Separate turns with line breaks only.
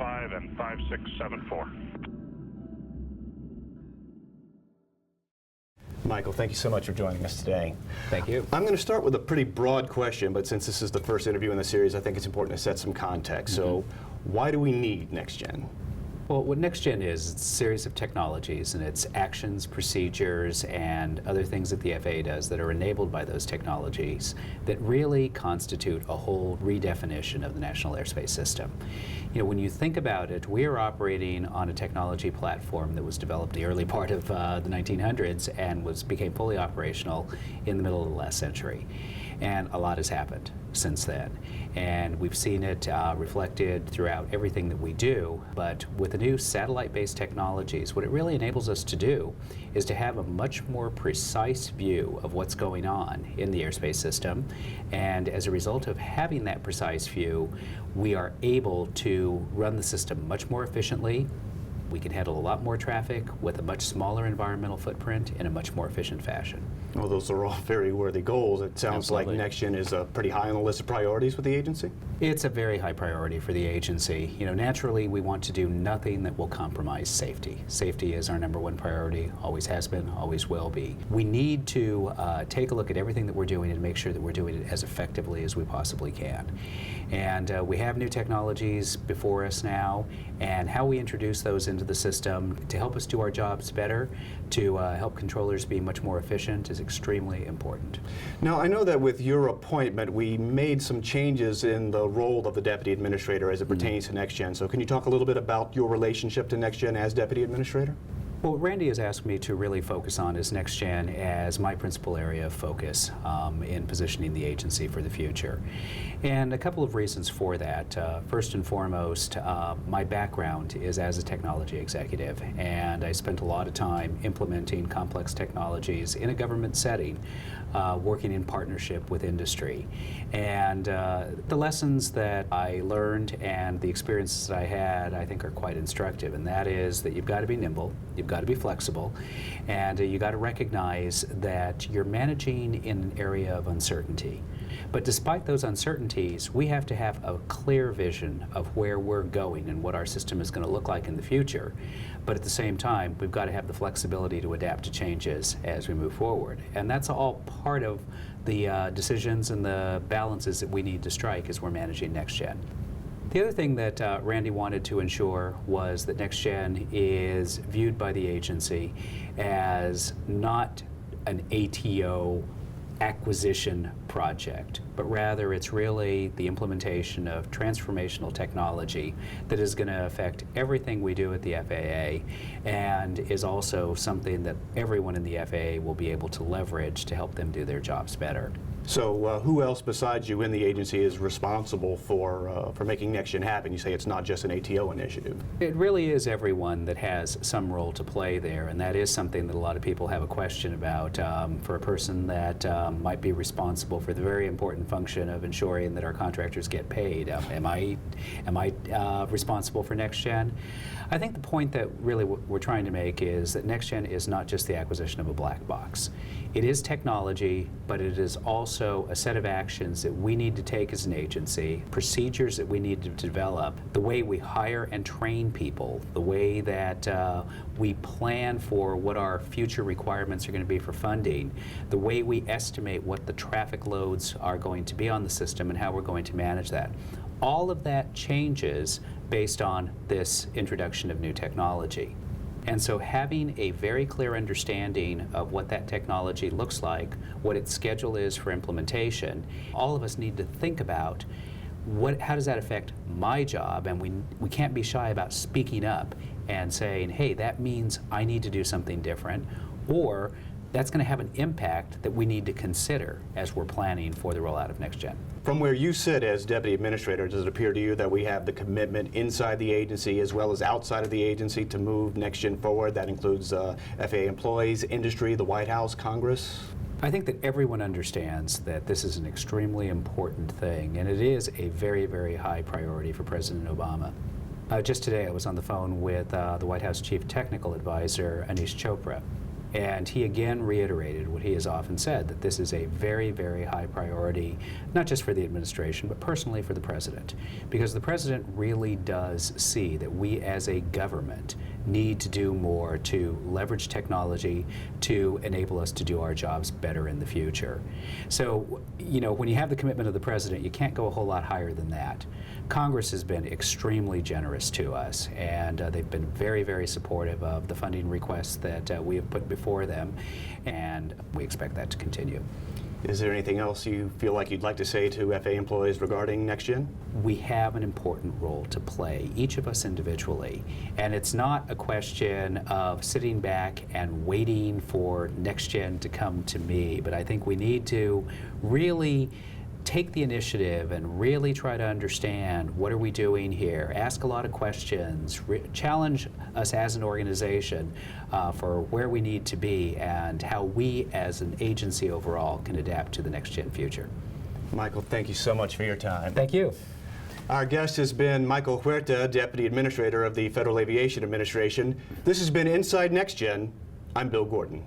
55 and 5674.
Michael, thank you so much for joining us today.
Thank you.
I'm going to start with a pretty broad question, but since this is the first interview in the series, I think it's important to set some context. So, why do we need NextGen?
Well, what NextGen is, it's a series of technologies, and it's actions, procedures, and other things that the FAA does that are enabled by those technologies that really constitute a whole redefinition of the National Airspace System. You know, when you think about it, we are operating on a technology platform that was developed the early part of the 1900s and became fully operational in the middle of the last century. And a lot has happened since then. And we've seen it reflected throughout everything that we do. But with the new satellite-based technologies, what it really enables us to do is to have a much more precise view of what's going on in the airspace system. And as a result of having that precise view, we are able to run the system much more efficiently. We can handle a lot more traffic with a much smaller environmental footprint in a much more efficient fashion.
Well, those are all very worthy goals. It sounds
Absolutely.
like NextGen is pretty high on the list of priorities with the agency.
It's a very high priority for the agency. You know, naturally, we want to do nothing that will compromise safety. Safety is our #1 priority, always has been, always will be. We need to take a look at everything that we're doing and make sure that we're doing it as effectively as we possibly can. And we have new technologies before us now, and how we introduce those into the system to help us do our jobs better, to help controllers be much more efficient is extremely important.
Now, I know that with your appointment, we made some changes in the role of the Deputy Administrator as it pertains to NextGen. So can you talk a little bit about your relationship to NextGen as Deputy Administrator?
Well, what Randy has asked me to really focus on is NextGen as my principal area of focus in positioning the agency for the future. And a couple of reasons for that. First and foremost, my background is as a technology executive, and I spent a lot of time implementing complex technologies in a government setting, working in partnership with industry. And the lessons that I learned and the experiences that I had, I think, are quite instructive, and that is that you've got to be nimble, you've got to be flexible, and you got to recognize that you're managing in an area of uncertainty. But despite those uncertainties, we have to have a clear vision of where we're going and what our system is going to look like in the future. But at the same time, we've got to have the flexibility to adapt to changes as we move forward. And that's all part of the decisions and the balances that we need to strike as we're managing NextGen. The other thing that Randy wanted to ensure was that NextGen is viewed by the agency as not an ATO acquisition project, but rather it's really the implementation of transformational technology that is going to affect everything we do at the FAA and is also something that everyone in the FAA will be able to leverage to help them do their jobs better.
So who else besides you in the agency is responsible for making NextGen happen? You say it's not just an ATO initiative.
It really is everyone that has some role to play there, and that is something that a lot of people have a question about for a person that might be responsible for the very important function of ensuring that our contractors get paid. Am I responsible for NextGen? I think the point that really we're trying to make is that NextGen is not just the acquisition of a black box. It is technology, but it is also a set of actions that we need to take as an agency, procedures that we need to develop, the way we hire and train people, the way that we plan for what our future requirements are going to be for funding, the way we estimate what the traffic loads are going to be on the system and how we're going to manage that. All of that changes based on this introduction of new technology. And so having a very clear understanding of what that technology looks like, what its schedule is for implementation, all of us need to think about how does that affect my job, and we can't be shy about speaking up and saying, hey, that means I need to do something different, or that's going to have an impact that we need to consider as we're planning for the rollout of NextGen.
From where you sit as Deputy Administrator, does it appear to you that we have the commitment inside the agency as well as outside of the agency to move NextGen forward? That includes FAA employees, industry, the White House, Congress?
I think that everyone understands that this is an extremely important thing, and it is a very, very high priority for President Obama. Just today I was on the phone with the White House Chief Technical Advisor, Anish Chopra. And he again reiterated what he has often said, that this is a very, very high priority, not just for the administration, but personally for the President. Because the President really does see that we as a government need to do more to leverage technology to enable us to do our jobs better in the future. So, you know, when you have the commitment of the President, you can't go a whole lot higher than that. Congress has been extremely generous to us, and they've been very, very supportive of the funding requests that we have put before them, and we expect that to continue.
Is there anything else you feel like you'd like to say to FAA employees regarding NextGen?
We have an important role to play, each of us individually. And it's not a question of sitting back and waiting for NextGen to come to me, but I think we need to really take the initiative and really try to understand what are we doing here, ask a lot of questions, challenge us as an organization for where we need to be and how we as an agency overall can adapt to the NextGen future.
Michael, thank you so much for your time.
Thank you.
Our guest has been Michael Huerta, Deputy Administrator of the Federal Aviation Administration. This has been Inside NextGen. I'm Bill Gordon.